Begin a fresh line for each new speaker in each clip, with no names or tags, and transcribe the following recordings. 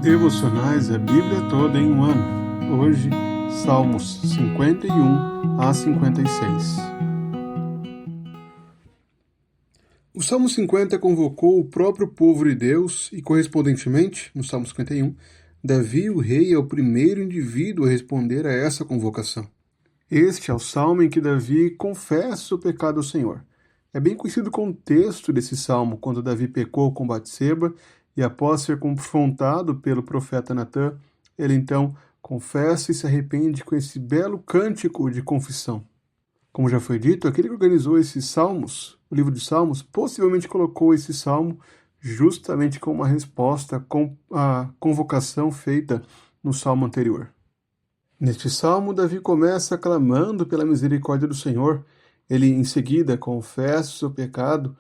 Devocionais a Bíblia toda em um ano. Hoje, Salmos 51 a 56. O Salmo 50 convocou o próprio povo de Deus e, correspondentemente, no Salmo 51, Davi, o rei, é o primeiro indivíduo a responder a essa convocação. Este é o salmo em que Davi confessa o pecado ao Senhor. É bem conhecido o contexto desse salmo, quando Davi pecou com Batseba e, após ser confrontado pelo profeta Natã, ele então confessa e se arrepende com esse belo cântico de confissão. Como já foi dito, aquele que organizou esses salmos, o livro de Salmos, possivelmente colocou esse salmo justamente como uma resposta à convocação feita no salmo anterior. Neste salmo, Davi começa clamando pela misericórdia do Senhor. Ele, em seguida, confessa o seu pecado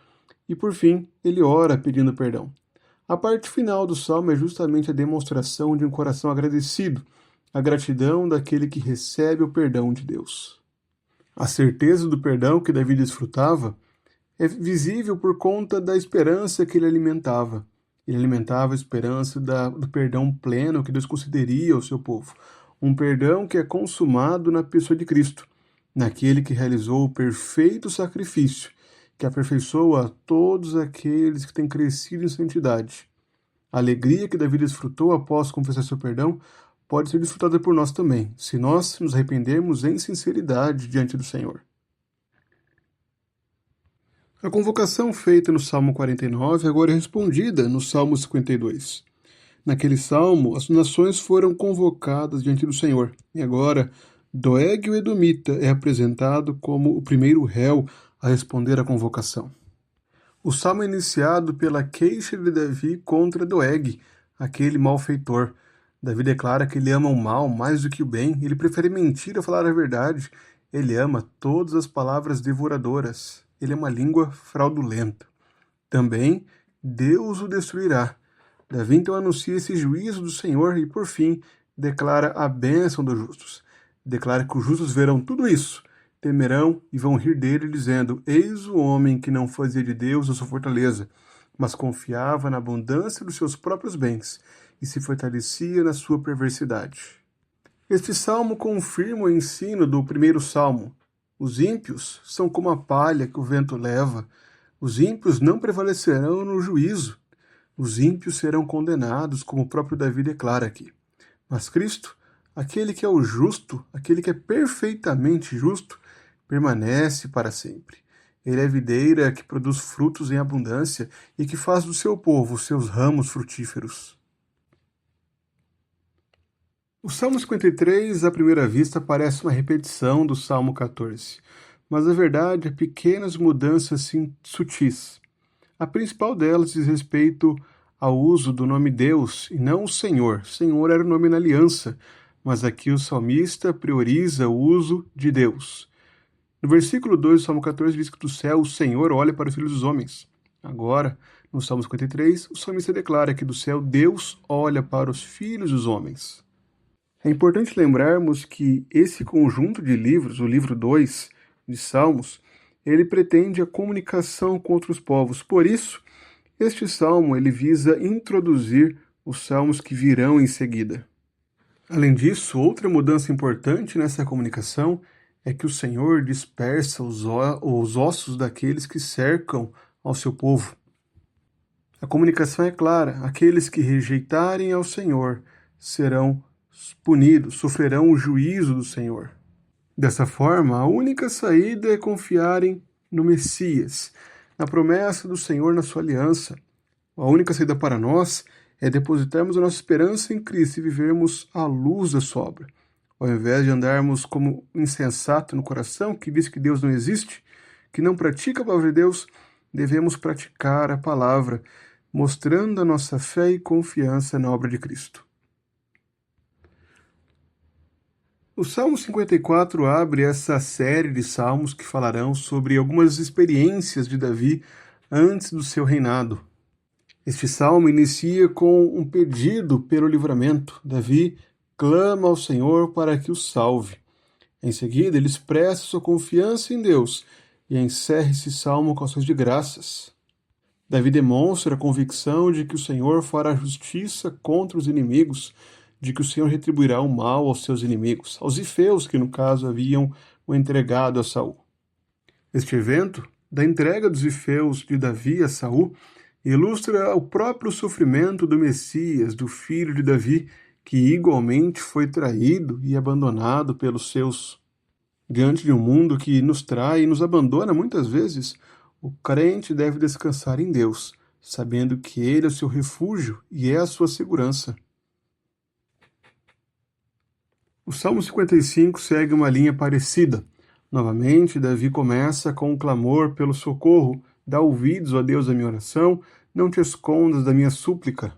e, por fim, ele ora pedindo perdão. A parte final do salmo é justamente a demonstração de um coração agradecido, a gratidão daquele que recebe o perdão de Deus. A certeza do perdão que Davi desfrutava é visível por conta da esperança que ele alimentava. Ele alimentava a esperança do perdão pleno que Deus concederia ao seu povo. Um perdão que é consumado na pessoa de Cristo, naquele que realizou o perfeito sacrifício, que aperfeiçoa a todos aqueles que têm crescido em santidade. A alegria que Davi desfrutou após confessar seu perdão pode ser desfrutada por nós também, se nós nos arrependermos em sinceridade diante do Senhor. A convocação feita no Salmo 49 agora é respondida no Salmo 52. Naquele salmo, as nações foram convocadas diante do Senhor, e agora Doeg o Edomita é apresentado como o primeiro réu a responder à convocação. O salmo é iniciado pela queixa de Davi contra Doeg, aquele malfeitor. Davi declara que ele ama o mal mais do que o bem, ele prefere mentir a falar a verdade, ele ama todas as palavras devoradoras, ele é uma língua fraudulenta. Também Deus o destruirá. Davi então anuncia esse juízo do Senhor e, por fim, declara a bênção dos justos. Declara que os justos verão tudo isso, temerão e vão rir dele, dizendo: eis o homem que não fazia de Deus a sua fortaleza, mas confiava na abundância dos seus próprios bens e se fortalecia na sua perversidade. Este salmo confirma o ensino do primeiro salmo. Os ímpios são como a palha que o vento leva. Os ímpios não prevalecerão no juízo. Os ímpios serão condenados, como o próprio Davi declara aqui. Mas Cristo, aquele que é o justo, aquele que é perfeitamente justo, permanece para sempre. Ele é a videira que produz frutos em abundância e que faz do seu povo seus ramos frutíferos. O Salmo 53, à primeira vista, parece uma repetição do Salmo 14, mas na verdade é pequenas mudanças sutis. A principal delas diz respeito ao uso do nome Deus e não o Senhor. Senhor era o nome na aliança, mas aqui o salmista prioriza o uso de Deus. No versículo 2 do Salmo 14 diz que do céu o Senhor olha para os filhos dos homens. Agora, no Salmo 53, o salmista declara que do céu Deus olha para os filhos dos homens. É importante lembrarmos que esse conjunto de livros, o livro 2 de Salmos, ele pretende a comunicação com outros povos. Por isso, este salmo ele visa introduzir os salmos que virão em seguida. Além disso, outra mudança importante nessa comunicação é que o Senhor dispersa os ossos daqueles que cercam ao seu povo. A comunicação é clara: aqueles que rejeitarem ao Senhor serão punidos, sofrerão o juízo do Senhor. Dessa forma, a única saída é confiarem no Messias, na promessa do Senhor na sua aliança. A única saída para nós é depositarmos a nossa esperança em Cristo e vivermos à luz da sua obra. Ao invés de andarmos como insensato no coração, que diz que Deus não existe, que não pratica a palavra de Deus, devemos praticar a palavra, mostrando a nossa fé e confiança na obra de Cristo. O Salmo 54 abre essa série de salmos que falarão sobre algumas experiências de Davi antes do seu reinado. Este salmo inicia com um pedido pelo livramento. Davi clama ao Senhor para que o salve. Em seguida, ele expressa sua confiança em Deus e encerra esse salmo com ações de graças. Davi demonstra a convicção de que o Senhor fará justiça contra os inimigos, de que o Senhor retribuirá o mal aos seus inimigos, aos zifeus que, no caso, haviam o entregado a Saul. Este evento, da entrega dos zifeus de Davi a Saul, ilustra o próprio sofrimento do Messias, do filho de Davi, que igualmente foi traído e abandonado pelos seus. Diante de um mundo que nos trai e nos abandona muitas vezes, o crente deve descansar em Deus, sabendo que Ele é o seu refúgio e é a sua segurança. O Salmo 55 segue uma linha parecida. Novamente, Davi começa com um clamor pelo socorro. Dá ouvidos, ó Deus, à minha oração, não te escondas da minha súplica.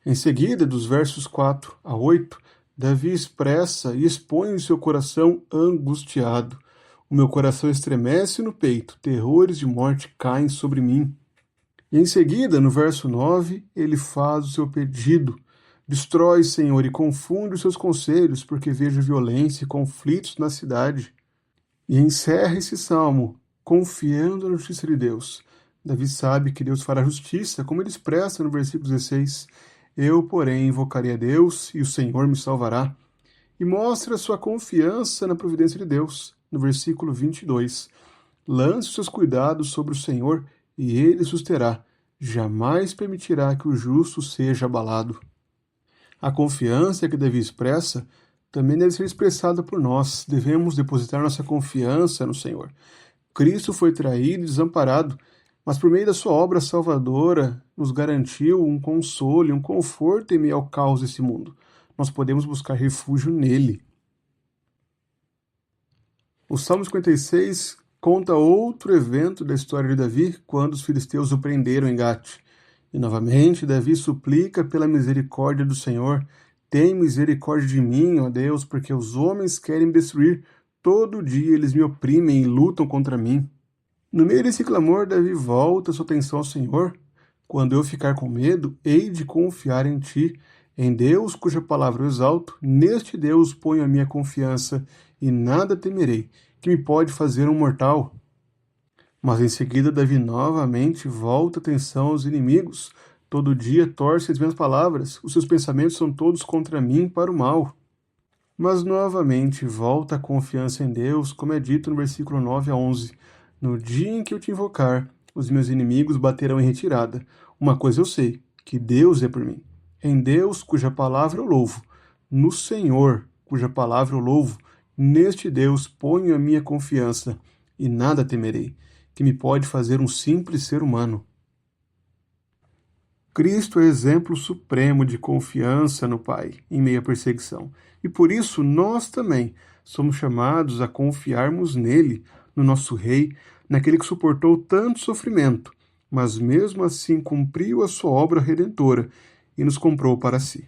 Em seguida, dos versos 4 a 8, Davi expressa e expõe o seu coração angustiado. O meu coração estremece no peito, terrores de morte caem sobre mim. E em seguida, no verso 9, ele faz o seu pedido. Destrói, Senhor, e confunde os seus conselhos, porque vejo violência e conflitos na cidade. E encerra esse salmo, confiando na justiça de Deus. Davi sabe que Deus fará justiça, como ele expressa no versículo 16. Eu, porém, invocarei a Deus, e o Senhor me salvará. E mostra sua confiança na providência de Deus, no versículo 22. Lance os seus cuidados sobre o Senhor, e ele susterá. Jamais permitirá que o justo seja abalado. A confiança que Davi expressa também deve ser expressada por nós. Devemos depositar nossa confiança no Senhor. Cristo foi traído e desamparado, mas por meio da sua obra salvadora nos garantiu um consolo e um conforto em meio ao caos desse mundo. Nós podemos buscar refúgio nele. O Salmo 56 conta outro evento da história de Davi, quando os filisteus o prenderam em Gate. E novamente Davi suplica pela misericórdia do Senhor. Tem misericórdia de mim, ó Deus, porque os homens querem me destruir. Todo dia eles me oprimem e lutam contra mim. No meio desse clamor, Davi volta sua atenção ao Senhor. Quando eu ficar com medo, hei de confiar em ti. Em Deus, cuja palavra eu exalto, neste Deus ponho a minha confiança, e nada temerei, que me pode fazer um mortal. Mas em seguida, Davi novamente volta a atenção aos inimigos. Todo dia torce as minhas palavras, os seus pensamentos são todos contra mim para o mal. Mas novamente volta a confiança em Deus, como é dito no versículo 9 a 11. No dia em que eu te invocar, os meus inimigos baterão em retirada. Uma coisa eu sei, que Deus é por mim. Em Deus, cuja palavra eu louvo. No Senhor, cuja palavra eu louvo. Neste Deus ponho a minha confiança, e nada temerei, que me pode fazer um simples ser humano. Cristo é exemplo supremo de confiança no Pai, em meio à perseguição. E por isso nós também somos chamados a confiarmos nele, no nosso Rei, naquele que suportou tanto sofrimento, mas mesmo assim cumpriu a sua obra redentora e nos comprou para si.